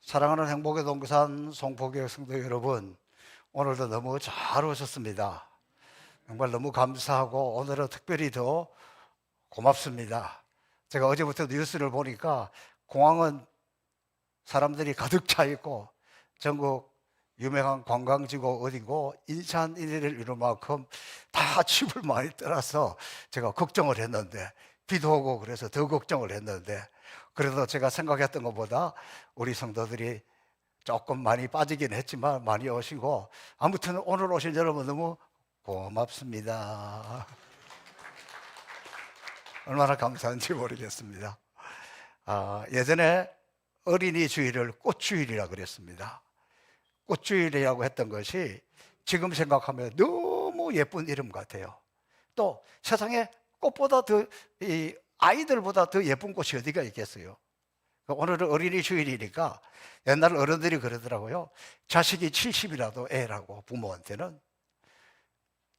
사랑하는 행복의 동산 송포교회 성도 여러분, 오늘도 너무 잘 오셨습니다. 정말 너무 감사하고 오늘은 특별히 더 고맙습니다. 제가 어제부터 뉴스를 보니까 공항은 사람들이 가득 차 있고 전국 유명한 관광지고 어디고 인산 인해를 이룰 만큼 다 집을 많이 떠나서 제가 걱정을 했는데, 비도 오고 그래서 더 걱정을 했는데, 그래도 제가 생각했던 것보다 우리 성도들이 조금 많이 빠지긴 했지만 많이 오시고, 아무튼 오늘 오신 여러분 너무 고맙습니다. 얼마나 감사한지 모르겠습니다. 예전에 어린이 주일을 꽃주일이라고 그랬습니다. 꽃주일이라고 했던 것이 지금 생각하면 너무 예쁜 이름 같아요. 또 세상에 꽃보다 더, 아이들보다 더 예쁜 꽃이 어디가 있겠어요? 오늘은 어린이 주일이니까 옛날 어른들이 그러더라고요. 자식이 70이라도 애라고, 부모한테는.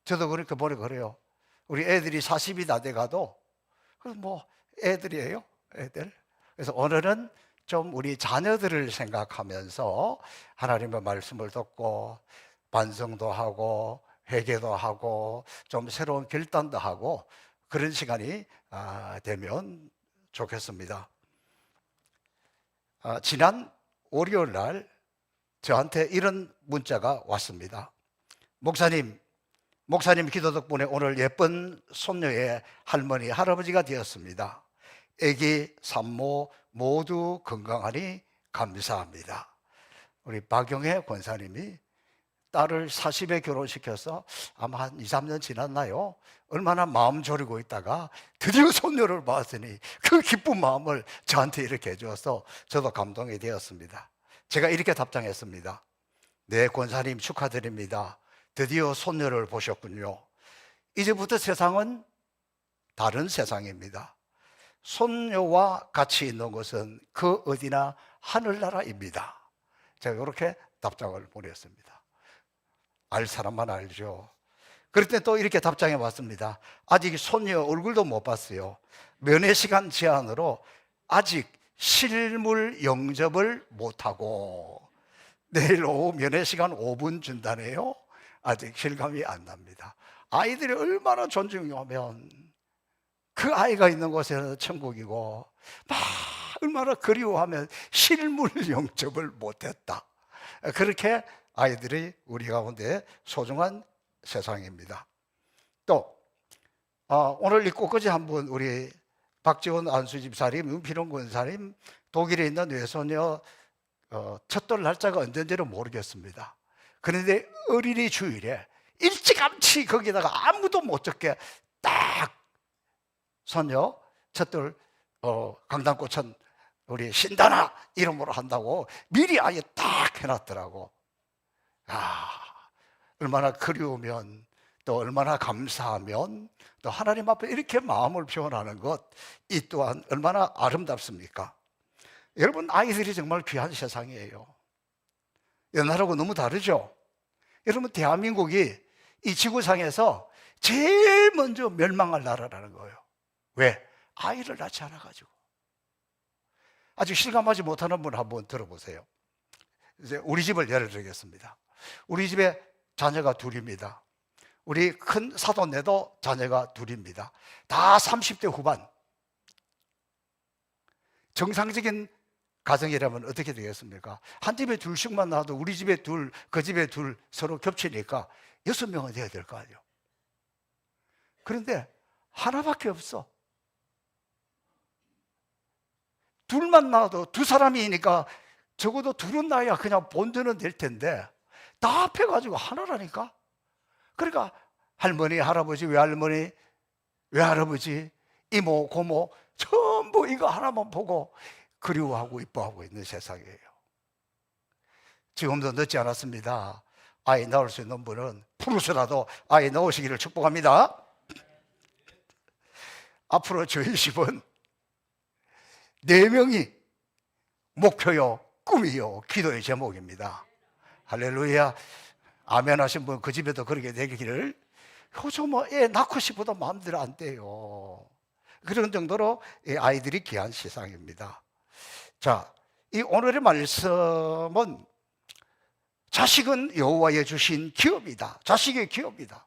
저도 그러니까 뭐라 그래요. 우리 애들이 40이 다 돼가도 뭐 애들이에요, 애들. 그래서 오늘은 좀 우리 자녀들을 생각하면서 하나님의 말씀을 듣고 반성도 하고 회개도 하고 좀 새로운 결단도 하고 그런 시간이 되면 좋겠습니다. 지난 월요일 날 저한테 이런 문자가 왔습니다. 목사님 기도 덕분에 오늘 예쁜 손녀의 할머니, 할아버지가 되었습니다. 아기, 산모 모두 건강하니 감사합니다. 우리 박영애 권사님이 딸을 40에 결혼시켜서 아마 한 2, 3년 지났나요? 얼마나 마음 졸이고 있다가 드디어 손녀를 봤으니 그 기쁜 마음을 저한테 이렇게 해줘서 저도 감동이 되었습니다. 제가 이렇게 답장했습니다. 네, 권사님 축하드립니다. 드디어 손녀를 보셨군요. 이제부터 세상은 다른 세상입니다. 손녀와 같이 있는 것은 그 어디나 하늘나라입니다. 제가 이렇게 답장을 보냈습니다. 알 사람만 알죠. 그럴 때 또 이렇게 답장해 왔습니다. 아직 손녀 얼굴도 못 봤어요. 면회시간 제한으로 아직 실물 영접을 못하고 내일 오후 면회시간 5분 준다네요. 아직 실감이 안 납니다. 아이들이 얼마나 존중하면 그 아이가 있는 곳에는 천국이고, 막 얼마나 그리워하면 실물 영접을 못했다. 그렇게 아이들이 우리 가운데 소중한 세상입니다. 또 오늘 이 꽃꽂이 한번 우리 박지원 안수집사님, 윤필원 권사님 독일에 있는 외손녀 첫돌 날짜가 언제인지는 모르겠습니다. 그런데 어린이 주일에 일찌감치 거기다가 아무도 못 적게 딱 손녀 첫돌 강단꽃은 우리 신다나 이름으로 한다고 미리 아예 딱 해놨더라고. 얼마나 그리우면, 또 얼마나 감사하면, 또 하나님 앞에 이렇게 마음을 표현하는 것, 이 또한 얼마나 아름답습니까? 여러분, 아이들이 정말 귀한 세상이에요. 옛날하고 너무 다르죠? 여러분, 대한민국이 이 지구상에서 제일 먼저 멸망할 나라라는 거예요. 왜? 아이를 낳지 않아가지고. 아직 실감하지 못하는 분 한번 들어보세요. 이제 우리 집을 예를 들겠습니다. 우리 집에 자녀가 둘입니다. 우리 큰 사돈네도 자녀가 둘입니다. 다 30대 후반. 정상적인 가정이라면 어떻게 되겠습니까? 한 집에 둘씩만 낳아도 우리 집에 둘, 그 집에 둘 서로 겹치니까 6명은 돼야 될 거 아니에요. 그런데 하나밖에 없어. 둘만 낳아도 두 사람이니까 적어도 둘은 낳아야 그냥 본전은 될 텐데 다 합해가지고 하나라니까. 그러니까 할머니, 할아버지, 외할머니, 외할아버지, 이모, 고모 전부 이거 하나만 보고 그리워하고 이뻐하고 있는 세상이에요. 지금도 늦지 않았습니다. 아이 낳을 수 있는 분은 푸르스라도 아이 낳으시기를 축복합니다. 앞으로 저희 집은 4명이 목표요, 꿈이요, 기도의 제목입니다. 할렐루야. 아멘 하신 분 그 집에도 그렇게 되기를. 요즘 애 낳고 싶어도 마음대로 안 돼요. 그런 정도로 아이들이 귀한 세상입니다. 자, 이 오늘의 말씀은 자식은 여호와의 주신 기업이다. 자식의 기업이다.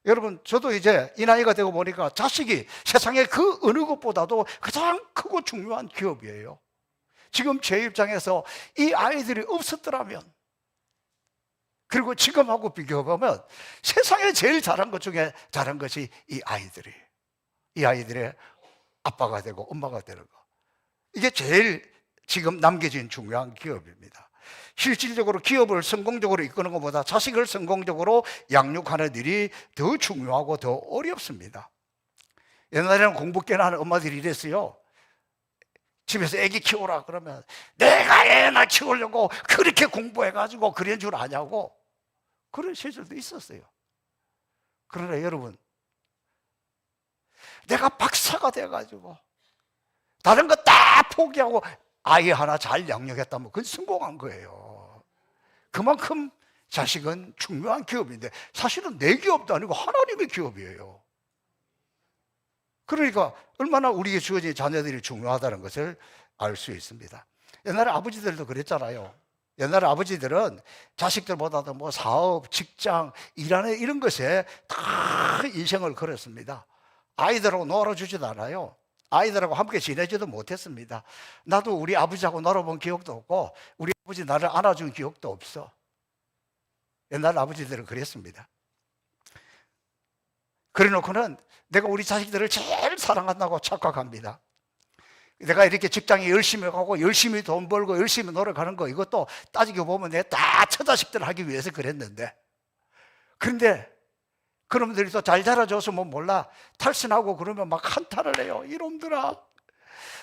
여러분, 저도 이제 이 나이가 되고 보니까 자식이 세상의 그 어느 것보다도 가장 크고 중요한 기업이에요. 지금 제 입장에서 이 아이들이 없었더라면, 그리고 지금하고 비교해보면 세상에 제일 잘한 것 중에 잘한 것이 이 아이들이에요. 이 아이들의 아빠가 되고 엄마가 되는 거. 이게 제일 지금 남겨진 중요한 기업입니다. 실질적으로 기업을 성공적으로 이끄는 것보다 자식을 성공적으로 양육하는 일이 더 중요하고 더 어렵습니다. 옛날에는 공부 꽤나 하는 엄마들이 이랬어요. 집에서 애기 키우라 그러면 내가 애나 키우려고 그렇게 공부해가지고 그런 줄 아냐고, 그런 시절도 있었어요. 그러나 여러분, 내가 박사가 돼가지고 다른 거 다 포기하고 아이 하나 잘 양육했다면 그건 성공한 거예요. 그만큼 자식은 중요한 기업인데 사실은 내 기업도 아니고 하나님의 기업이에요. 그러니까 얼마나 우리에게 주어진 자녀들이 중요하다는 것을 알 수 있습니다. 옛날에 아버지들도 그랬잖아요. 옛날에 아버지들은 자식들보다도 뭐 사업, 직장, 일하는 이런 것에 다 인생을 걸었습니다. 아이들하고 놀아주지도 않아요. 아이들하고 함께 지내지도 못했습니다. 나도 우리 아버지하고 놀아본 기억도 없고 우리 아버지 나를 안아준 기억도 없어. 옛날 아버지들은 그랬습니다. 그래놓고는 내가 우리 자식들을 제일 사랑한다고 착각합니다. 내가 이렇게 직장에 열심히 가고 열심히 돈 벌고 열심히 노력하는 거, 이것도 따지고 보면 내가 다 처자식들 하기 위해서 그랬는데, 그런데 그놈들이 또 잘 자라줘서 몰라 탈선하고 그러면 막 한탄을 해요. 이놈들아,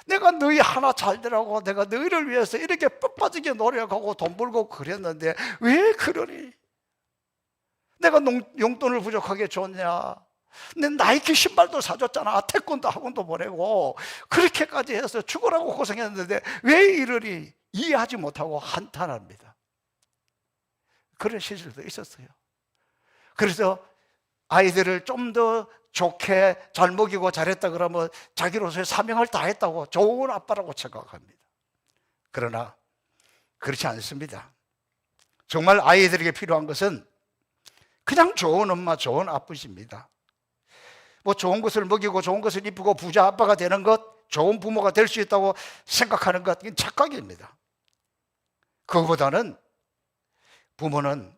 내가 너희 하나 잘 되라고 내가 너희를 위해서 이렇게 뼈빠지게 노력하고 돈 벌고 그랬는데 왜 그러니? 내가 용돈을 부족하게 줬냐? 내 나이키 신발도 사줬잖아. 태권도 학원도 보내고 그렇게까지 해서 죽으라고 고생했는데 왜 이러니? 이해하지 못하고 한탄합니다. 그런 시절도 있었어요. 그래서 아이들을 좀 더 좋게 잘 먹이고 잘했다 그러면 자기로서의 사명을 다했다고 좋은 아빠라고 생각합니다. 그러나 그렇지 않습니다. 정말 아이들에게 필요한 것은 그냥 좋은 엄마, 좋은 아버지입니다. 뭐 좋은 것을 먹이고 좋은 것을 입히고 부자 아빠가 되는 것, 좋은 부모가 될 수 있다고 생각하는 것, 이건 착각입니다. 그거보다는 부모는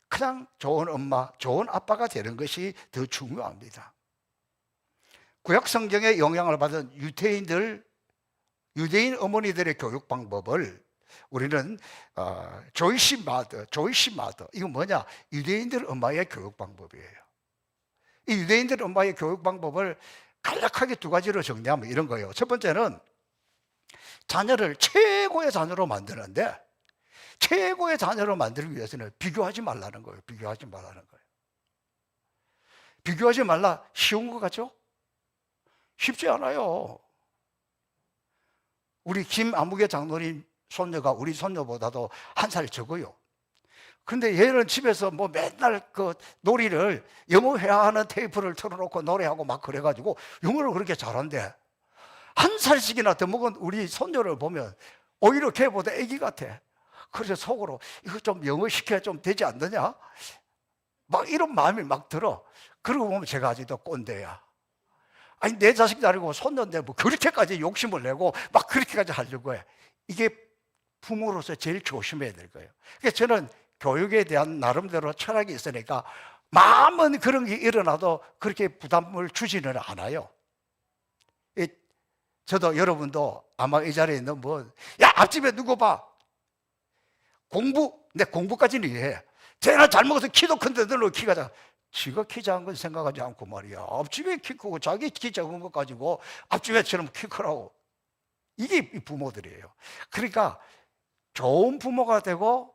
그냥 좋은 엄마, 좋은 아빠가 되는 것이 더 중요합니다. 구약 성경의 영향을 받은 유대인 어머니들의 교육 방법을 우리는 조이시 마더, 이건 뭐냐? 유대인들 엄마의 교육 방법이에요. 이 유대인들 엄마의 교육 방법을 간략하게 두 가지로 정리하면 이런 거예요. 첫 번째는 자녀를 최고의 자녀로 만드는데, 최고의 자녀로 만들기 위해서는 비교하지 말라는 거예요. 비교하지 말라는 거예요. 비교하지 말라, 쉬운 것 같죠? 쉽지 않아요. 우리 김아무개 장로님 손녀가 우리 손녀보다도 한 살 적어요. 그런데 얘는 집에서 뭐 맨날 그 놀이를 영어 회화하는 테이프를 틀어놓고 노래하고 막 그래가지고 영어를 그렇게 잘한대. 한 살씩이나 더 먹은 우리 손녀를 보면 오히려 걔보다 애기 같아. 그래서 속으로 이거 좀 영어 시켜야 좀 되지 않느냐? 막 이런 마음이 막 들어. 그러고 보면 제가 아직도 꼰대야. 아니, 내 자식도 아니고 손녀인데 뭐 그렇게까지 욕심을 내고 막 그렇게까지 하려고 해. 이게 부모로서 제일 조심해야 될 거예요. 그래서 저는 교육에 대한 나름대로 철학이 있으니까 마음은 그런 게 일어나도 그렇게 부담을 주지는 않아요. 저도 여러분도 아마 이 자리에 있는 분, 야, 앞집에 누구 봐. 내 공부까지는 이해해. 쟤는 잘 먹어서 키도 큰데 너는 키가 작아. 지가 키 작은 건 생각하지 않고 말이야. 앞집에 키 크고 자기 키 작은 것 가지고 앞집에처럼 키 크라고. 이게 부모들이에요. 그러니까 좋은 부모가 되고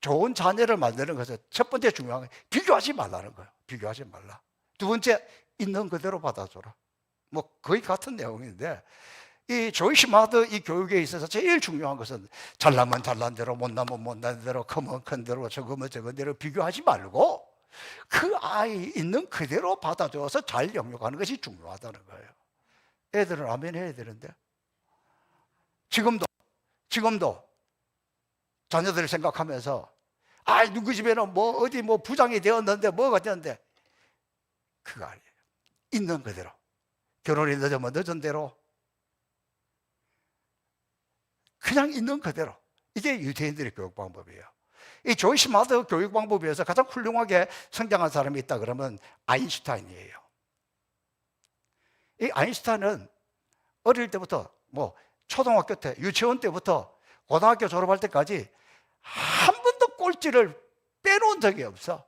좋은 자녀를 만드는 것은 첫 번째 중요한 건 비교하지 말라는 거예요. 비교하지 말라. 두 번째, 있는 그대로 받아줘라. 뭐 거의 같은 내용인데, 이 조이시 마더 이 교육에 있어서 제일 중요한 것은 잘나면 잘난 대로, 못나면 못난 대로, 크면 큰 대로, 적으면 적은 대로 비교하지 말고 그 아이 있는 그대로 받아줘서 잘 영육하는 것이 중요하다는 거예요. 애들은 아멘 해야 되는데, 지금도 지금도 자녀들을 생각하면서 누구 집에는 뭐 어디 뭐 부장이 되었는데 뭐가 되었는데, 그거 아니에요. 있는 그대로. 결혼이 늦으면 늦은 대로, 그냥 있는 그대로. 이게 유대인들의 교육 방법이에요. 이 조이스 마더 교육 방법에서 가장 훌륭하게 성장한 사람이 있다 그러면 아인슈타인이에요. 이 아인슈타인은 어릴 때부터 뭐 초등학교 때, 유치원 때부터 고등학교 졸업할 때까지 한 번도 꼴찌를 빼놓은 적이 없어.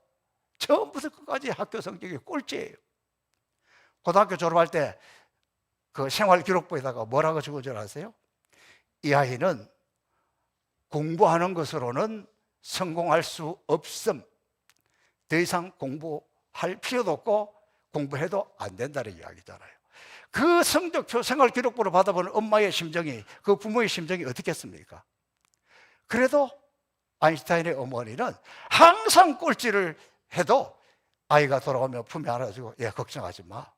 처음부터 끝까지 학교 성적이 꼴찌예요. 고등학교 졸업할 때 그 생활기록부에다가 뭐라고 적은 줄 아세요? 이 아이는 공부하는 것으로는 성공할 수 없음. 더 이상 공부할 필요도 없고 공부해도 안 된다는 이야기잖아요. 그 성적표 생활기록부를 받아보는 엄마의 심정이, 그 부모의 심정이 어떻겠습니까? 그래도 아인슈타인의 어머니는 항상 꼴찌를 해도 아이가 돌아오면 품에 안아주고, 걱정하지 마.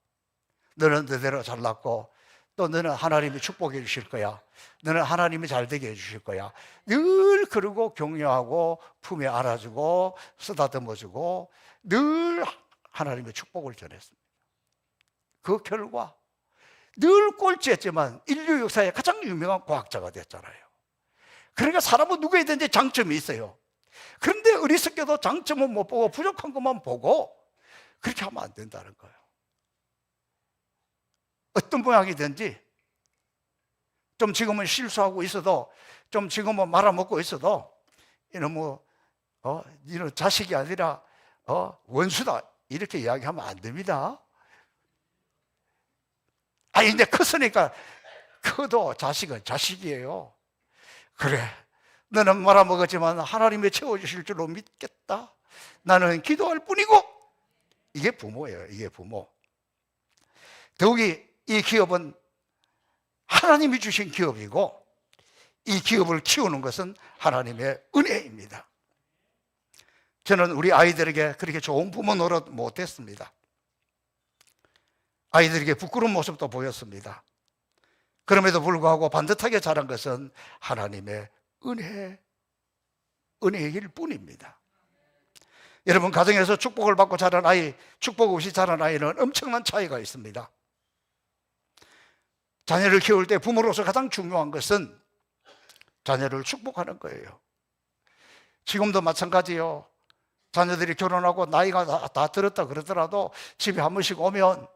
너는 너대로 잘났고 또 너는 하나님이 축복해 주실 거야. 너는 하나님이 잘 되게 해 주실 거야. 늘 그러고 격려하고 품에 안아주고 쓰다듬어주고 늘 하나님의 축복을 전했습니다. 그 결과 늘 꼴찌했지만 인류 역사의 가장 유명한 과학자가 됐잖아요. 그러니까 사람은 누구에든지 장점이 있어요. 그런데 어리석게도 장점은 못 보고 부족한 것만 보고 그렇게 하면 안 된다는 거예요. 어떤 모양이든지 좀 지금은 실수하고 있어도, 좀 지금은 말아먹고 있어도 이놈 이놈 자식이 아니라 원수다 이렇게 이야기하면 안 됩니다. 이제 컸으니까 커도 자식은 자식이에요. 그래, 너는 말아먹었지만 하나님이 채워주실 줄로 믿겠다. 나는 기도할 뿐이고. 이게 부모예요. 이게 부모. 더욱이 이 기업은 하나님이 주신 기업이고 이 기업을 키우는 것은 하나님의 은혜입니다. 저는 우리 아이들에게 그렇게 좋은 부모 노릇 못했습니다. 아이들에게 부끄러운 모습도 보였습니다. 그럼에도 불구하고 반듯하게 자란 것은 하나님의 은혜일 뿐입니다. 여러분, 가정에서 축복을 받고 자란 아이, 축복 없이 자란 아이는 엄청난 차이가 있습니다. 자녀를 키울 때 부모로서 가장 중요한 것은 자녀를 축복하는 거예요. 지금도 마찬가지요. 자녀들이 결혼하고 나이가 다 들었다 그러더라도 집에 한 번씩 오면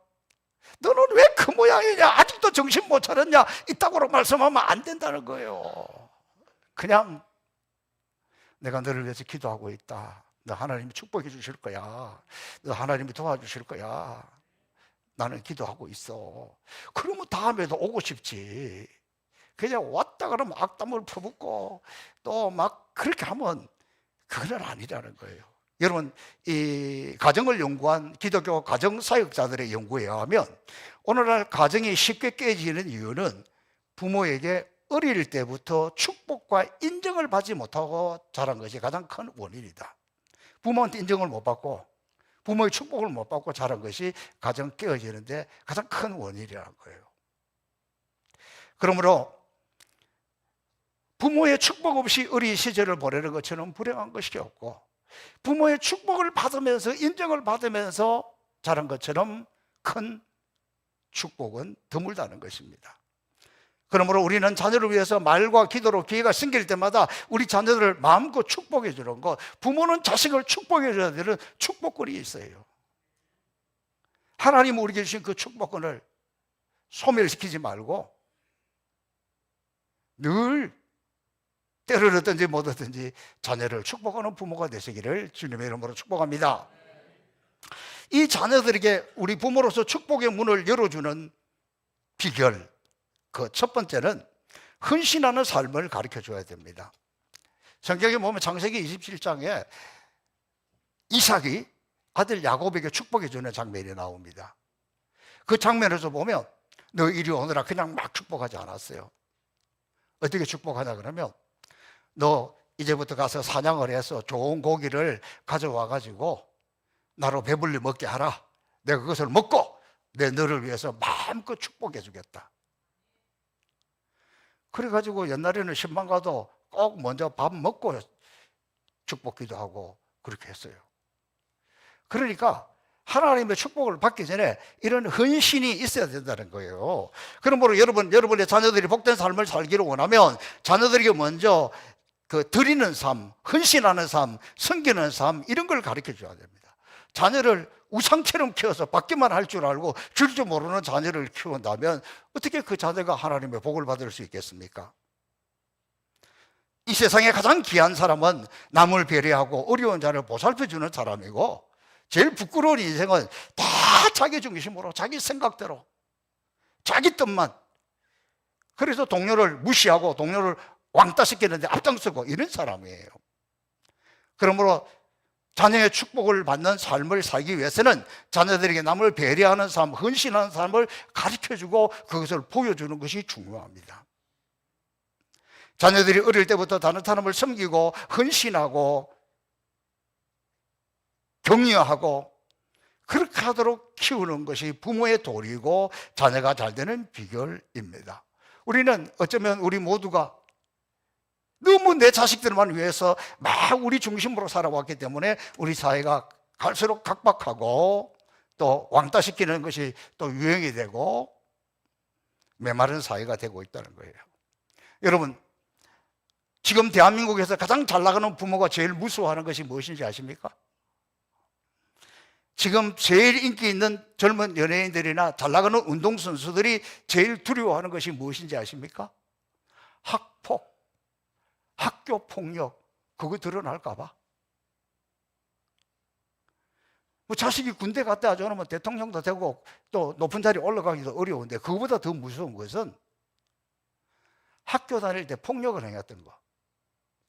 너는 왜 그 모양이냐, 아직도 정신 못 차렸냐, 이따구로 말씀하면 안 된다는 거예요. 그냥 내가 너를 위해서 기도하고 있다. 너 하나님이 축복해 주실 거야. 너 하나님이 도와주실 거야. 나는 기도하고 있어. 그러면 다음에도 오고 싶지. 그냥 왔다 그러면 악담을 퍼붓고 또 막 그렇게 하면 그건 아니라는 거예요. 여러분, 이 가정을 연구한 기독교 가정사역자들의 연구에 의하면 오늘날 가정이 쉽게 깨지는 이유는 부모에게 어릴 때부터 축복과 인정을 받지 못하고 자란 것이 가장 큰 원인이다. 부모한테 인정을 못 받고 부모의 축복을 못 받고 자란 것이 가정 깨어지는데 가장 큰 원인이라는 거예요. 그러므로 부모의 축복 없이 어린 시절을 보내는 것처럼 불행한 것이 없고, 부모의 축복을 받으면서 인정을 받으면서 자란 것처럼 큰 축복은 드물다는 것입니다. 그러므로 우리는 자녀를 위해서 말과 기도로 기회가 생길 때마다 우리 자녀들을 마음껏 축복해 주는 것, 부모는 자식을 축복해 줘야 되는 축복권이 있어요. 하나님 우리에게 주신 그 축복권을 소멸시키지 말고 늘 때를 얻든지 못 얻든지 자녀를 축복하는 부모가 되시기를 주님의 이름으로 축복합니다. 이 자녀들에게 우리 부모로서 축복의 문을 열어주는 비결, 그 첫 번째는 헌신하는 삶을 가르쳐 줘야 됩니다. 성경에 보면 창세기 27장에 이삭이 아들 야곱에게 축복해 주는 장면이 나옵니다. 그 장면에서 보면 너 이리 오너라 그냥 막 축복하지 않았어요. 어떻게 축복하냐 그러면 너 이제부터 가서 사냥을 해서 좋은 고기를 가져와 가지고 나로 배불리 먹게 하라. 내가 그것을 먹고 내 너를 위해서 마음껏 축복해 주겠다. 그래가지고 옛날에는 신방 가도 꼭 먼저 밥 먹고 축복기도 하고 그렇게 했어요. 그러니까 하나님의 축복을 받기 전에 이런 헌신이 있어야 된다는 거예요. 그러므로 여러분의 자녀들이 복된 삶을 살기를 원하면 자녀들에게 먼저 드리는 삶, 헌신하는 삶, 섬기는 삶, 이런 걸 가르쳐 줘야 됩니다. 자녀를 우상처럼 키워서 받기만 할 줄 알고 줄 줄 모르는 자녀를 키운다면 어떻게 그 자녀가 하나님의 복을 받을 수 있겠습니까? 이 세상에 가장 귀한 사람은 남을 배려하고 어려운 자를 보살펴주는 사람이고, 제일 부끄러운 인생은 다 자기 중심으로, 자기 생각대로, 자기 뜻만, 그래서 동료를 무시하고 동료를 왕따시키는데 앞장서고 이런 사람이에요. 그러므로 자녀의 축복을 받는 삶을 살기 위해서는 자녀들에게 남을 배려하는 삶, 헌신하는 삶을 가르쳐주고 그것을 보여주는 것이 중요합니다. 자녀들이 어릴 때부터 다른 사람을 섬기고 헌신하고 격려하고 그렇게 하도록 키우는 것이 부모의 도리고 자녀가 잘 되는 비결입니다. 우리는 어쩌면 우리 모두가 너무 내 자식들만 위해서 막 우리 중심으로 살아왔기 때문에 우리 사회가 갈수록 각박하고 또 왕따시키는 것이 또 유행이 되고 메마른 사회가 되고 있다는 거예요. 여러분, 지금 대한민국에서 가장 잘 나가는 부모가 제일 무서워하는 것이 무엇인지 아십니까? 지금 제일 인기 있는 젊은 연예인들이나 잘 나가는 운동선수들이 제일 두려워하는 것이 무엇인지 아십니까? 학폭, 학교 폭력, 그거 드러날까 봐. 뭐 자식이 군대 갔다 하지 않으면 대통령도 되고 또 높은 자리에 올라가기도 어려운데, 그거보다 더 무서운 것은 학교 다닐 때 폭력을 행했던 거.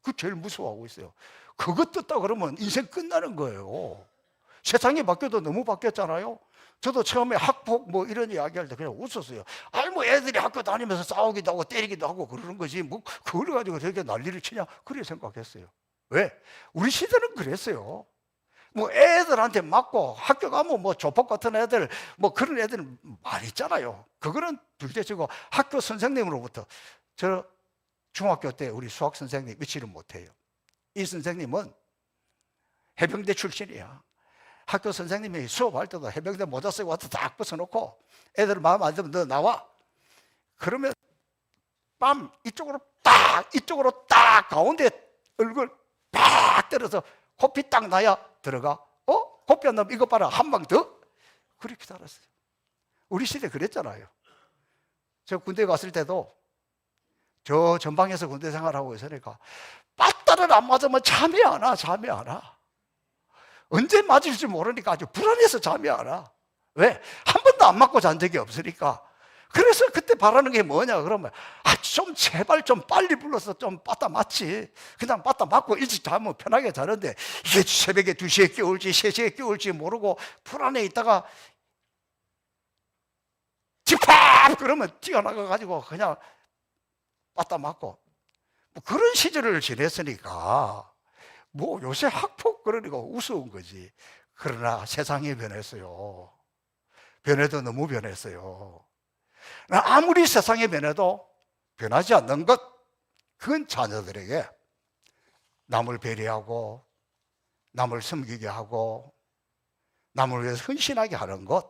그거 제일 무서워하고 있어요. 그거 떴다 그러면 인생 끝나는 거예요. 세상이 바뀌어도 너무 바뀌었잖아요. 저도 처음에 학폭 뭐 이런 이야기할 때 그냥 웃었어요. 아니 뭐 애들이 학교 다니면서 싸우기도 하고 때리기도 하고 그러는 거지 뭐 그걸 가지고 저렇게 난리를 치냐, 그렇게 생각했어요. 왜? 우리 시대는 그랬어요. 뭐 애들한테 맞고 학교 가면 뭐 조폭 같은 애들 뭐 그런 애들 많이 있잖아요. 그거는 둘째치고 학교 선생님으로부터, 저 중학교 때 우리 수학 선생님 믿지를 못해요. 이 선생님은 해병대 출신이야. 학교 선생님이 수업할 때도 해병대 모자 쓰고 와서 딱 벗어놓고 애들 마음 안 들면 너 나와. 그러면 빰 이쪽으로 딱 가운데 얼굴 팍 때려서 코피 딱 나야 들어가. 코피 안 나면 이거 봐라, 한 방 더. 그렇게 살았어요. 우리 시대 그랬잖아요. 저 군대 갔을 때도 저 전방에서 군대 생활하고 있으니까 빠따를 안 맞으면 잠이 안 와. 언제 맞을지 모르니까 아주 불안해서 잠이 안 와. 왜? 한 번도 안 맞고 잔 적이 없으니까. 그래서 그때 바라는 게 뭐냐 그러면, 좀 제발 좀 빨리 불러서 좀 빠따 맞지. 그냥 빠따 맞고 일찍 자면 편하게 자는데 이게 새벽에 2시에 깨울지 3시에 깨울지 모르고 불안해 있다가 집합 그러면 뛰어나가가지고 그냥 빠따 맞고, 뭐 그런 시절을 지냈으니까 뭐 요새 학폭 그러니까 우스운 거지. 그러나 세상이 변했어요. 변해도 너무 변했어요. 아무리 세상이 변해도 변하지 않는 것, 그건 자녀들에게 남을 배려하고 남을 섬기게 하고 남을 위해서 헌신하게 하는 것,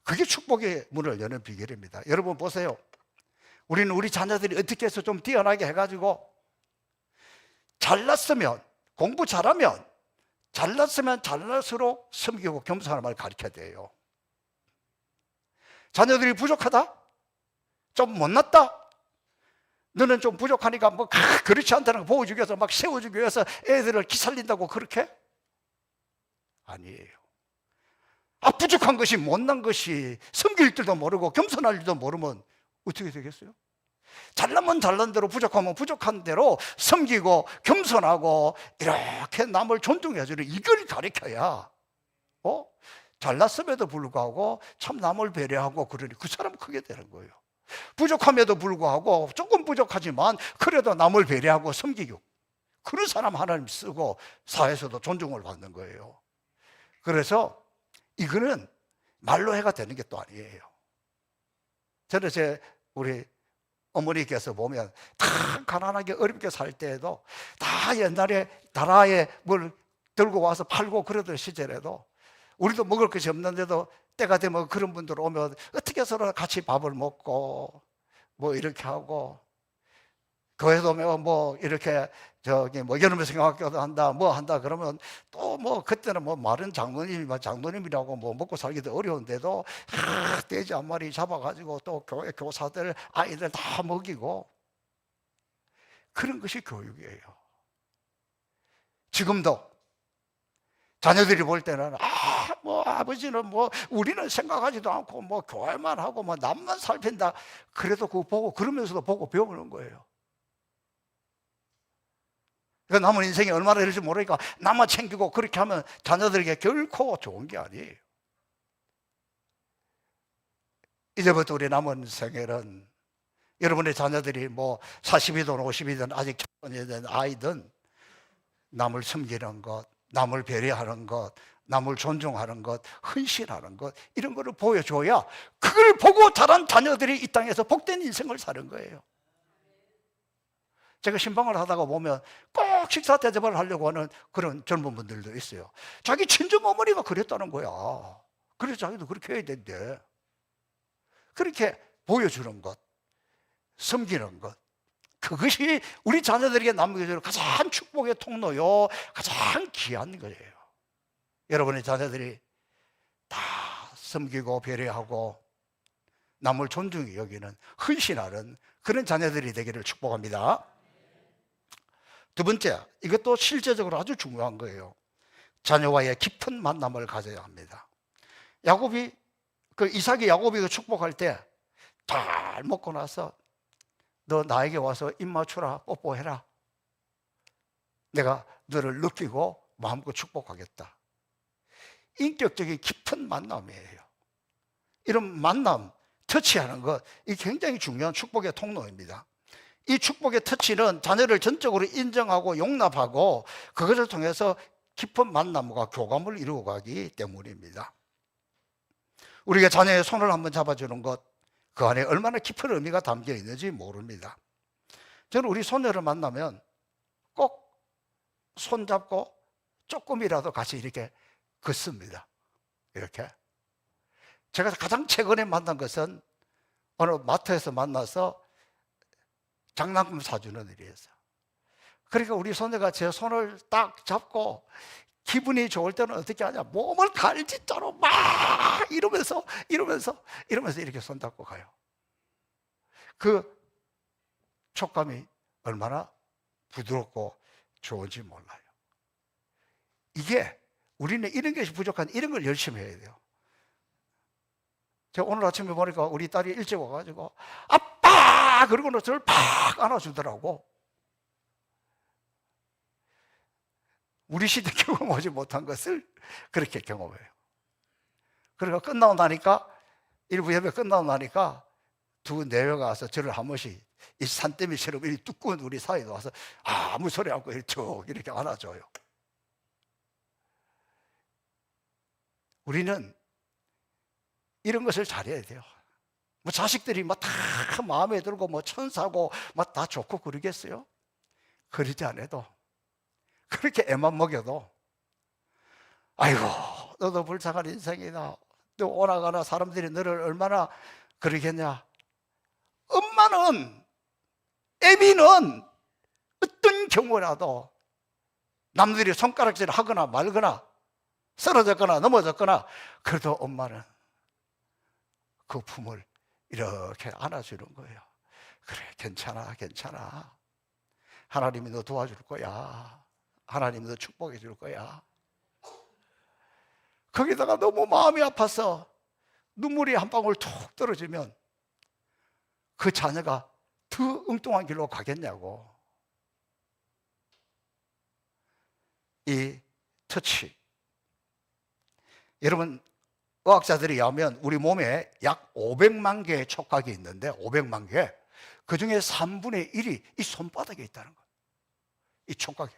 그게 축복의 문을 여는 비결입니다. 여러분 보세요. 우리는 우리 자녀들이 어떻게 해서 좀 뛰어나게 해가지고 잘났으면, 공부 잘하면 잘날수록 섬기고 겸손한 말을 가르쳐야 돼요. 자녀들이 부족하다? 좀 못났다? 너는 좀 부족하니까 뭐 그렇지 않다는 거 보여주기 위해서 막 세워주기 위해서 애들을 기살린다고 그렇게? 아니에요. 부족한 것이, 못난 것이, 섬길 줄도 모르고 겸손할 줄도 모르면 어떻게 되겠어요? 잘나면 잘난 대로, 부족하면 부족한 대로 섬기고 겸손하고 이렇게 남을 존중해주는 이걸 가르쳐야 잘났음에도 불구하고 참 남을 배려하고 그러니 그 사람 크게 되는 거예요. 부족함에도 불구하고 조금 부족하지만 그래도 남을 배려하고 섬기고 그런 사람 하나님 쓰고 사회에서도 존중을 받는 거예요. 그래서 이거는 말로 해가 되는 게 또 아니에요. 저는 우리 어머니께서 보면 다 가난하게 어렵게 살 때에도 다 옛날에 나라에 뭘 들고 와서 팔고 그러던 시절에도 우리도 먹을 것이 없는데도 때가 되면 그런 분들 오면 어떻게 서로 같이 밥을 먹고 뭐 이렇게 하고, 교회도 뭐 이렇게 저기 뭐 여름에 성경학교도 한다 뭐 한다 그러면 또 뭐 그때는 뭐 마른 장로님이라고 뭐 먹고 살기도 어려운데도 돼지 한 마리 잡아가지고 또 교회 교사들 아이들 다 먹이고, 그런 것이 교육이에요. 지금도 자녀들이 볼 때는 뭐 아버지는 뭐 우리는 생각하지도 않고 뭐 교회만 하고 뭐 남만 살핀다, 그래도 그거 보고 그러면서도 보고 배우는 거예요. 그러니까 남은 인생이 얼마나 될지 모르니까 남만 챙기고 그렇게 하면 자녀들에게 결코 좋은 게 아니에요. 이제부터 우리 남은 생애는 여러분의 자녀들이 뭐 40이든 50이든 아직 청소년이 된 아이든 남을 섬기는 것, 남을 배려하는 것, 남을 존중하는 것, 헌신하는 것, 이런 거를 보여줘야 그걸 보고 자란 자녀들이 이 땅에서 복된 인생을 사는 거예요. 제가 신방을 하다가 보면 꼭 식사 대접을 하려고 하는 그런 젊은 분들도 있어요. 자기 친정 어머니가 그랬다는 거야. 그래서 자기도 그렇게 해야 된대. 그렇게 보여주는 것, 섬기는 것, 그것이 우리 자녀들에게 남겨주는 가장 축복의 통로요, 가장 귀한 거예요. 여러분의 자녀들이 다 섬기고 배려하고 남을 존중히 여기는, 헌신하는 그런 자녀들이 되기를 축복합니다. 두 번째, 이것도 실제적으로 아주 중요한 거예요. 자녀와의 깊은 만남을 가져야 합니다. 야곱이 이삭이 야곱이 축복할 때 잘 먹고 나서 너 나에게 와서 입 맞추라, 뽀뽀해라. 내가 너를 느끼고 마음껏 축복하겠다. 인격적인 깊은 만남이에요. 이런 만남, 터치하는 것, 이 굉장히 중요한 축복의 통로입니다. 이 축복의 터치는 자녀를 전적으로 인정하고 용납하고 그것을 통해서 깊은 만남과 교감을 이루어 가기 때문입니다. 우리가 자녀의 손을 한번 잡아주는 것, 그 안에 얼마나 깊은 의미가 담겨 있는지 모릅니다. 저는 우리 손녀를 만나면 꼭 손잡고 조금이라도 같이 이렇게 걷습니다. 이렇게. 제가 가장 최근에 만난 것은 어느 마트에서 만나서 장난감 사주는 일이었어요. 그러니까 우리 손녀가 제 손을 딱 잡고 기분이 좋을 때는 어떻게 하냐, 몸을 갈짓자로 막 이러면서 이렇게 손잡고 가요. 그 촉감이 얼마나 부드럽고 좋은지 몰라요. 이게 우리는 이런 것이 부족한, 이런 걸 열심히 해야 돼요. 제가 오늘 아침에 보니까 우리 딸이 일찍 와가지고 아빠! 그러고는 저를 팍 안아주더라고. 우리 시대 경험하지 못한 것을 그렇게 경험해요. 그러니까 끝나고 나니까, 일부 예배 끝나고 나니까 두 내외가 와서 저를 한 번씩 이 산더미처럼 이 두꺼운 우리 사이에 와서 아무 소리 않고 이렇게 안아줘요. 우리는 이런 것을 잘해야 돼요. 뭐 자식들이 막 다 마음에 들고 뭐 천사고 막 다 좋고 그러겠어요? 그러지 않아도, 그렇게 애만 먹여도 아이고 너도 불쌍한 인생이다, 또 오나가나 사람들이 너를 얼마나 그러겠냐. 엄마는, 애미는 어떤 경우라도 남들이 손가락질 하거나 말거나 쓰러졌거나 넘어졌거나 그래도 엄마는 그 품을 이렇게 안아주는 거예요. 그래, 괜찮아, 괜찮아. 하나님이 너 도와줄 거야. 하나님이 너 축복해 줄 거야. 거기다가 너무 마음이 아파서 눈물이 한 방울 툭 떨어지면 그 자녀가 더 엉뚱한 길로 가겠냐고. 이 터치, 여러분 의학자들이 의하면 우리 몸에 약 500만 개의 촉각이 있는데 500만 개, 그 중에 3분의 1이 이 손바닥에 있다는 거예요. 이 촉각이.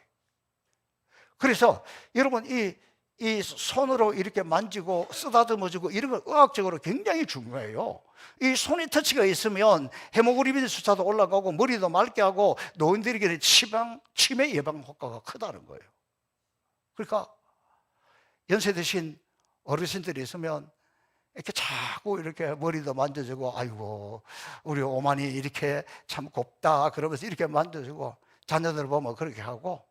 그래서 여러분 이 이 손으로 이렇게 만지고 쓰다듬어주고 이런 건 의학적으로 굉장히 중요해요. 이 손이 터치가 있으면 헤모글로빈 숫자도 올라가고 머리도 맑게 하고 노인들에게는 치매 예방 효과가 크다는 거예요. 그러니까 연세 드신 어르신들이 있으면 이렇게 자꾸 이렇게 머리도 만져주고, 아이고 우리 오만이 이렇게 참 곱다 그러면서 이렇게 만져주고, 자녀들 보면 그렇게 하고,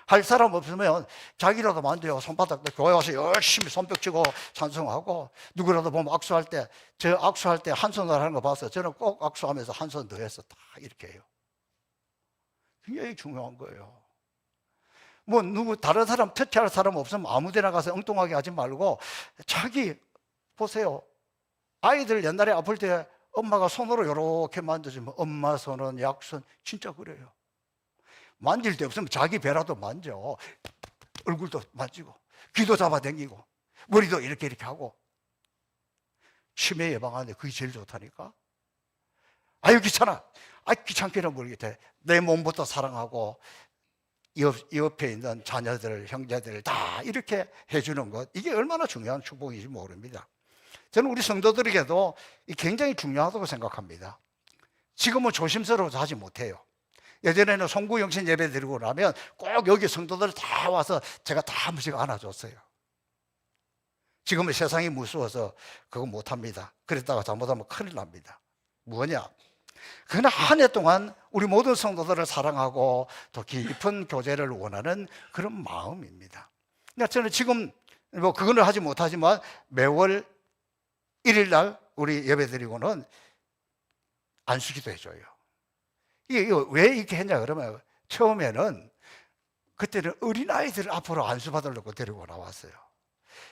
할 사람 없으면 자기라도 만져요. 손바닥도 교회 와서 열심히 손뼉 치고 찬송하고, 누구라도 보면 악수할 때, 저 악수할 때 한 손으로 하는 거 봤어요. 저는 꼭 악수하면서 한 손 더 해서 다 이렇게 해요. 굉장히 중요한 거예요. 뭐 누구 다른 사람 터치할 사람 없으면 아무데나 가서 엉뚱하게 하지 말고, 자기 보세요. 아이들 옛날에 아플 때 엄마가 손으로 이렇게 만져주면 엄마 손은 약손, 진짜 그래요. 만질 데 없으면 자기 배라도 만져. 얼굴도 만지고 귀도 잡아당기고 머리도 이렇게 하고. 치매 예방하는데 그게 제일 좋다니까. 아유 귀찮아. 아 귀찮기는 모르겠대. 내 몸부터 사랑하고 옆에 있는 자녀들, 형제들 다 이렇게 해주는 것, 이게 얼마나 중요한 축복인지 모릅니다. 저는 우리 성도들에게도 굉장히 중요하다고 생각합니다. 지금은 조심스러워서 하지 못해요. 예전에는 송구영신 예배 드리고 나면 꼭 여기 성도들 다 와서 제가 다 한 번씩 안아줬어요. 지금은 세상이 무서워서 그거 못합니다. 그랬다가 잘못하면 큰일 납니다. 뭐냐? 그러나 한 해 동안 우리 모든 성도들을 사랑하고 더 깊은 교제를 원하는 그런 마음입니다. 그러니까 저는 지금 뭐 그거는 하지 못하지만 매월 1일 날 우리 예배 드리고는 안수기도 해줘요. 이게 왜 이렇게 했냐 그러면, 처음에는 그때는 어린아이들 앞으로 안수받으려고 데리고 나왔어요.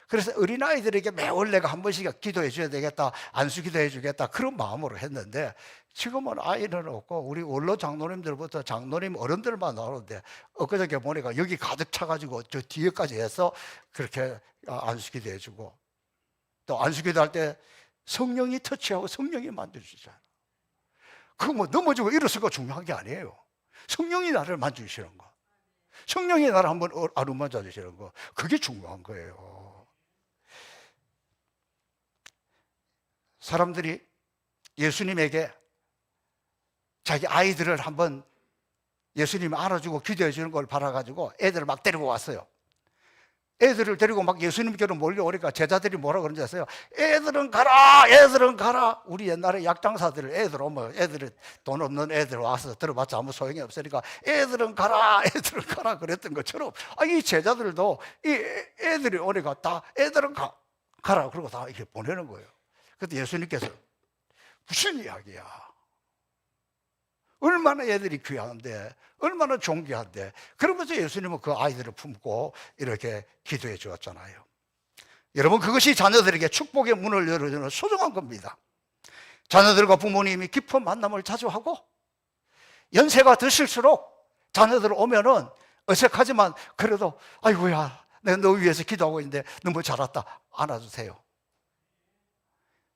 그래서 어린아이들에게 매월 내가 한 번씩 기도해 줘야 되겠다, 안수기도 해 주겠다, 그런 마음으로 했는데, 지금은 아이는 없고 우리 원로 장로님들부터 장로님 어른들만 나오는데, 엊그저께 보니까 여기 가득 차가지고 저 뒤에까지 해서 그렇게 안수기도 해 주고, 또 안수기도 할 때 성령이 터치하고 성령이 만져주잖아요. 그거 뭐 넘어지고 일어서가 중요한 게 아니에요. 성령이 나를 만져주시는 거, 성령이 나를 한번 아루만져 주시는 거, 그게 중요한 거예요. 사람들이 예수님에게 자기 아이들을 한번 예수님이 안아주고 기도해 주는 걸 바라가지고 애들을 막 데리고 왔어요. 애들을 데리고 막 예수님께로 몰려오니까 제자들이 뭐라 그런지 아세요? 애들은 가라, 애들은 가라. 우리 옛날에 약장사들 애들 오면, 애들이 돈 없는 애들 와서 들어봤자 아무 소용이 없으니까 애들은 가라, 애들은 가라 그랬던 것처럼, 이 제자들도 이 애들이 오니까 다 애들은 가라 그러고 다 이렇게 보내는 거예요. 그때 예수님께서 무슨 이야기야? 얼마나 애들이 귀한데, 얼마나 존귀한데. 그러면서 예수님은 그 아이들을 품고 이렇게 기도해 주었잖아요. 여러분, 그것이 자녀들에게 축복의 문을 열어주는 소중한 겁니다. 자녀들과 부모님이 깊은 만남을 자주 하고, 연세가 드실수록 자녀들 오면은 어색하지만 그래도 아이고야, 내가 너 위해서 기도하고 있는데 너무 잘 왔다, 안아주세요.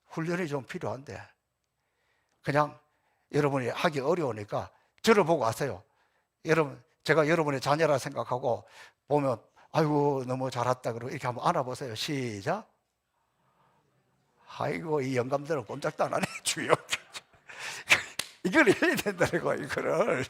훈련이 좀 필요한데 그냥 여러분이 하기 어려우니까 저를 보고 하세요. 여러분, 제가 여러분의 자녀라 생각하고 보면 아이고 너무 잘 왔다 그러고 이렇게 한번 안아보세요. 시작. 아이고 이 영감들은 꼼짝도 안 하네. 주여. 이걸 해야 된다고, 이거를.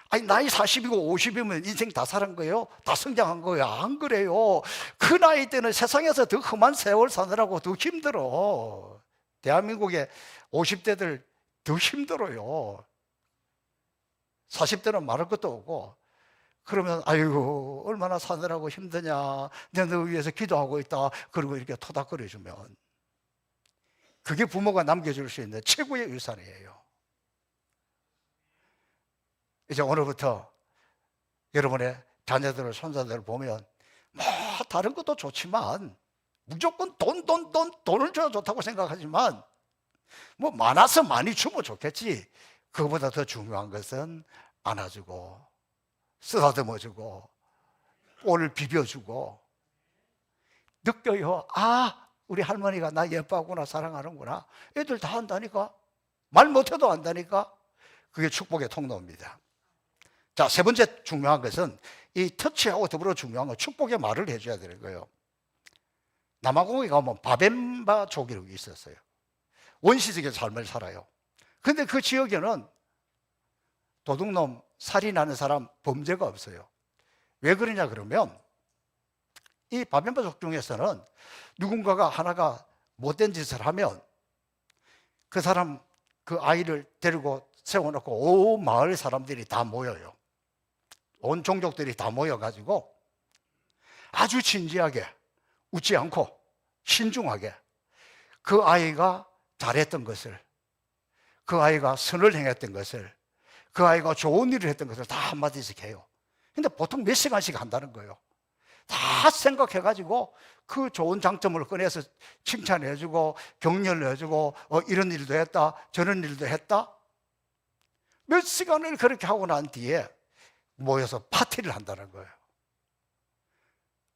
아니 나이 40이고 50이면 인생 다 살은 거예요? 다 성장한 거예요? 안 그래요. 그 나이 때는 세상에서 더 험한 세월 사느라고 더 힘들어. 대한민국의 50대들 더 힘들어요. 40대는 말할 것도 없고. 그러면 아이고 얼마나 사느라고 힘드냐, 내가 너 위해서 기도하고 있다, 그리고 이렇게 토닥거려주면 그게 부모가 남겨줄 수 있는 최고의 유산이에요. 이제 오늘부터 여러분의 자녀들을, 손자들을 보면 뭐 다른 것도 좋지만 무조건 돈을 줘야 좋다고 생각하지만 뭐 많아서 많이 주면 좋겠지. 그거보다 더 중요한 것은 안아주고 쓰다듬어주고 볼을 비벼주고, 느껴요. 아, 우리 할머니가 나 예뻐하구나, 사랑하는구나. 애들 다 안다니까. 말 못해도 안다니까. 그게 축복의 통로입니다. 자, 세 번째 중요한 것은 이 터치하고 더불어 중요한 건 축복의 말을 해줘야 되는 거예요. 남아공에 가면 바벤바족이라고 있었어요. 원시적인 삶을 살아요. 근데 그 지역에는 도둑놈, 살인하는 사람, 범죄가 없어요. 왜 그러냐 그러면 이 바벤바족 중에서는 누군가가 하나가 못된 짓을 하면 그 사람, 그 아이를 데리고 세워놓고 온 마을 사람들이 다 모여요. 온 종족들이 다 모여가지고 아주 진지하게 웃지 않고 신중하게 그 아이가 잘했던 것을, 그 아이가 선을 행했던 것을, 그 아이가 좋은 일을 했던 것을 다 한마디씩 해요. 근데 보통 몇 시간씩 한다는 거예요. 다 생각해가지고 그 좋은 장점을 꺼내서 칭찬해주고 격려를 해주고 이런 일도 했다, 저런 일도 했다. 몇 시간을 그렇게 하고 난 뒤에 모여서 파티를 한다는 거예요.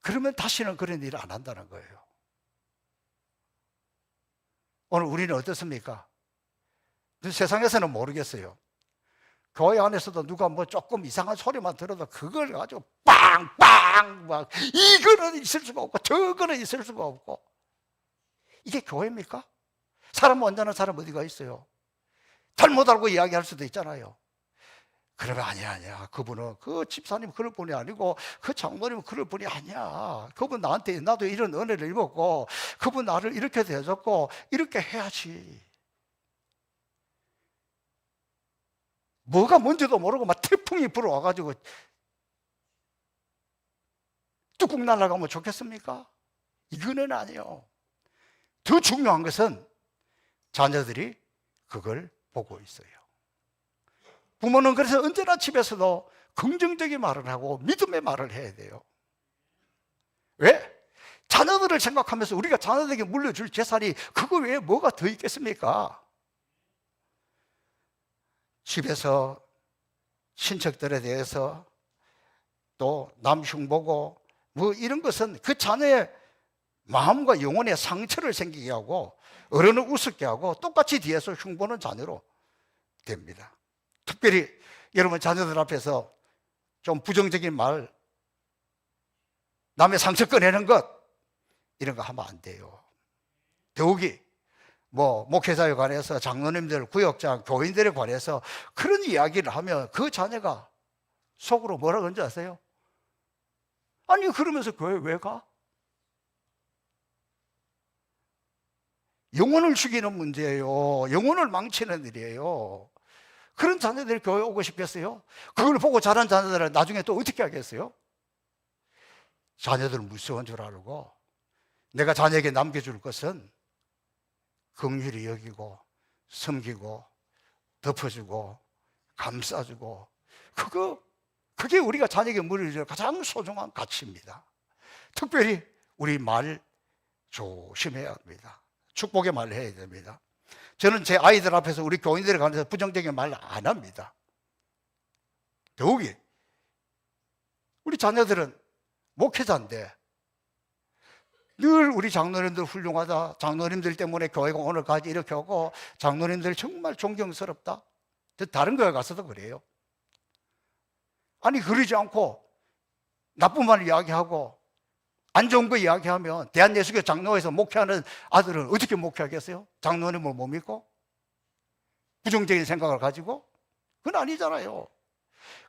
그러면 다시는 그런 일을 안 한다는 거예요. 오늘 우리는 어떻습니까? 세상에서는 모르겠어요. 교회 안에서도 누가 뭐 조금 이상한 소리만 들어도 그걸 가지고 빵빵 막 이거는 있을 수가 없고 저거는 있을 수가 없고. 이게 교회입니까? 사람 언짢은 사람 어디가 있어요? 잘못 알고 이야기할 수도 있잖아요. 그러면 아니야. 그분은 그 집사님 그럴 분이 아니고 그 장로님은 그럴 분이 아니야. 그분 나한테 나도 이런 은혜를 입었고 그분 나를 이렇게 대해줬고 이렇게 해야지. 뭐가 뭔지도 모르고 막 태풍이 불어와가지고 뚝뚝 날아가면 좋겠습니까? 이거는 아니에요. 더 중요한 것은 자녀들이 그걸 보고 있어요. 부모는 그래서 언제나 집에서도 긍정적인 말을 하고 믿음의 말을 해야 돼요. 왜? 자녀들을 생각하면서 우리가 자녀들에게 물려줄 재산이 그거 외에 뭐가 더 있겠습니까? 집에서 친척들에 대해서 또 남 흉보고 뭐 이런 것은 그 자녀의 마음과 영혼의 상처를 생기게 하고 어른을 우습게 하고 똑같이 뒤에서 흉보는 자녀로 됩니다. 특별히 여러분 자녀들 앞에서 좀 부정적인 말, 남의 상처 꺼내는 것 이런 거 하면 안 돼요. 더욱이 뭐 목회자에 관해서 장로님들, 구역장, 교인들에 관해서 그런 이야기를 하면 그 자녀가 속으로 뭐라 그런지 아세요? 아니 그러면서 교회 왜 가? 영혼을 죽이는 문제예요. 영혼을 망치는 일이에요. 그런 자녀들이 교회 오고 싶겠어요? 그걸 보고 자란 자녀들은 나중에 또 어떻게 하겠어요? 자녀들 무서운 줄 알고 내가 자녀에게 남겨줄 것은 긍휼히 여기고 섬기고 덮어주고 감싸주고 그게 우리가 자녀에게 물려줄 가장 소중한 가치입니다. 특별히 우리 말 조심해야 합니다. 축복의 말을 해야 됩니다. 저는 제 아이들 앞에서 우리 교인들에 관해서 부정적인 말 안 합니다. 더욱이 우리 자녀들은 목회자인데 늘 우리 장로님들 훌륭하다, 장로님들 때문에 교회가 오늘까지 이렇게 하고 장로님들 정말 존경스럽다. 저 다른 교회 가서도 그래요. 아니 그러지 않고 나쁜 말 이야기하고 안 좋은 거 이야기하면 대한예수교 장로에서 목회하는 아들은 어떻게 목회하겠어요? 장로님을 못 믿고? 부정적인 생각을 가지고? 그건 아니잖아요.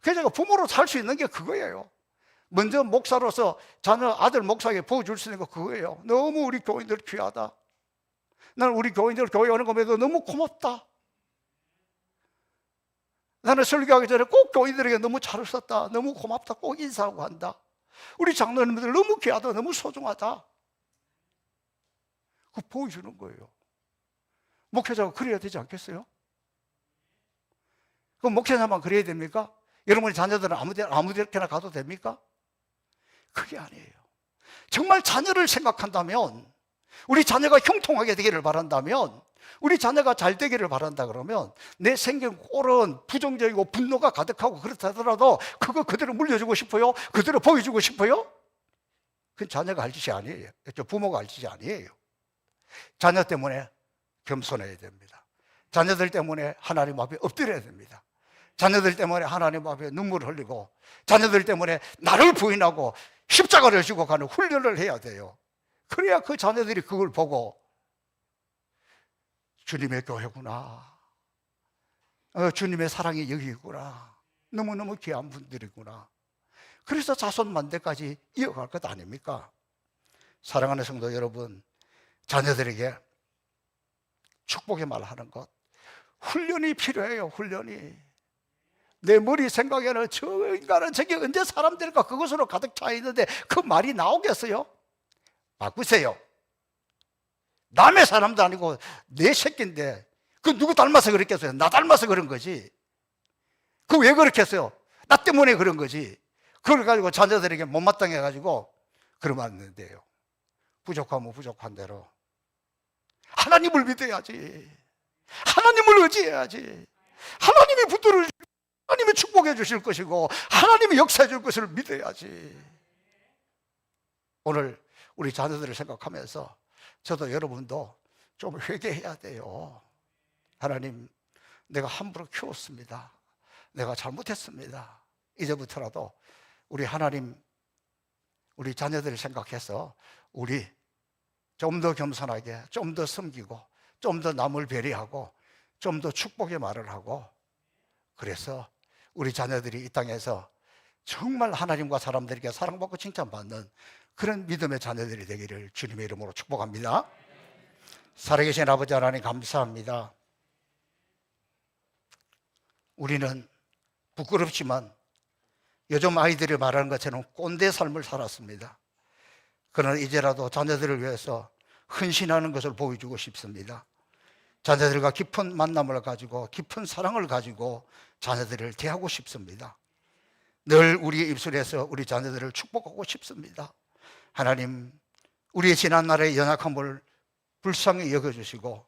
그래서 제가 부모로 살 수 있는 게 그거예요. 먼저 목사로서 자녀 아들 목사에게 보여줄 수 있는 거 그거예요. 너무 우리 교인들 귀하다. 나는 우리 교인들 교회 오는 거 보면서 너무 고맙다. 나는 설교하기 전에 꼭 교인들에게 너무 잘 썼다. 너무 고맙다. 꼭 인사하고 한다. 우리 장로님들 너무 귀하다. 너무 소중하다. 그거 보여주는 거예요. 목회자가 그래야 되지 않겠어요? 그럼 목회자만 그래야 됩니까? 여러분의 자녀들은 아무 데나 가도 됩니까? 그게 아니에요. 정말 자녀를 생각한다면, 우리 자녀가 형통하게 되기를 바란다면, 우리 자녀가 잘 되기를 바란다 그러면 내 생긴 꼴은 부정적이고 분노가 가득하고 그렇다 하더라도 그거 그대로 물려주고 싶어요? 그대로 보여주고 싶어요? 그건 자녀가 할 짓이 아니에요. 부모가 할 짓이 아니에요. 자녀 때문에 겸손해야 됩니다. 자녀들 때문에 하나님 앞에 엎드려야 됩니다. 자녀들 때문에 하나님 앞에 눈물을 흘리고 자녀들 때문에 나를 부인하고 십자가를 지고 가는 훈련을 해야 돼요. 그래야 그 자녀들이 그걸 보고 주님의 교회구나, 주님의 사랑이 여기구나, 너무너무 귀한 분들이구나. 그래서 자손만대까지 이어갈 것 아닙니까? 사랑하는 성도 여러분, 자녀들에게 축복의 말 하는 것, 훈련이 필요해요. 훈련이. 내 머리 생각에는 저 인간은 저게 언제 사람 될까, 그것으로 가득 차 있는데 그 말이 나오겠어요? 바꾸세요. 남의 사람도 아니고 내 새끼인데 그 누구 닮아서 그랬겠어요? 나 닮아서 그런 거지. 그 왜 그렇겠어요? 나 때문에 그런 거지. 그걸 가지고 자녀들에게 못마땅해 가지고 그러면 안 돼요. 부족하면 부족한 대로 하나님을 믿어야지. 하나님을 의지해야지. 하나님이 붙들어, 하나님이 축복해 주실 것이고 하나님이 역사해 줄 것을 믿어야지. 오늘 우리 자녀들을 생각하면서 저도 여러분도 좀 회개해야 돼요. 하나님, 내가 함부로 키웠습니다. 내가 잘못했습니다. 이제부터라도 우리 하나님, 우리 자녀들을 생각해서 우리 좀 더 겸손하게, 좀 더 섬기고, 좀 더 남을 배려하고, 좀 더 축복의 말을 하고, 그래서 우리 자녀들이 이 땅에서 정말 하나님과 사람들에게 사랑받고 칭찬받는 그런 믿음의 자녀들이 되기를 주님의 이름으로 축복합니다. 살아계신 아버지 하나님, 감사합니다. 우리는 부끄럽지만 요즘 아이들이 말하는 것처럼 꼰대 삶을 살았습니다. 그러나 이제라도 자녀들을 위해서 헌신하는 것을 보여주고 싶습니다. 자녀들과 깊은 만남을 가지고 깊은 사랑을 가지고 자녀들을 대하고 싶습니다. 늘 우리의 입술에서 우리 자녀들을 축복하고 싶습니다. 하나님, 우리의 지난날의 연약함을 불쌍히 여겨주시고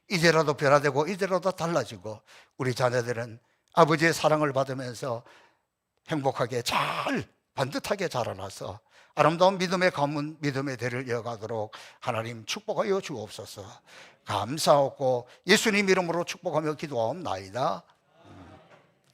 이제라도 변화되고 이제라도 달라지고 우리 자녀들은 아버지의 사랑을 받으면서 행복하게 잘 반듯하게 자라나서 아름다운 믿음의 가문, 믿음의 대를 이어가도록 하나님 축복하여 주옵소서. 감사하고 예수님 이름으로 축복하며 기도하옵나이다.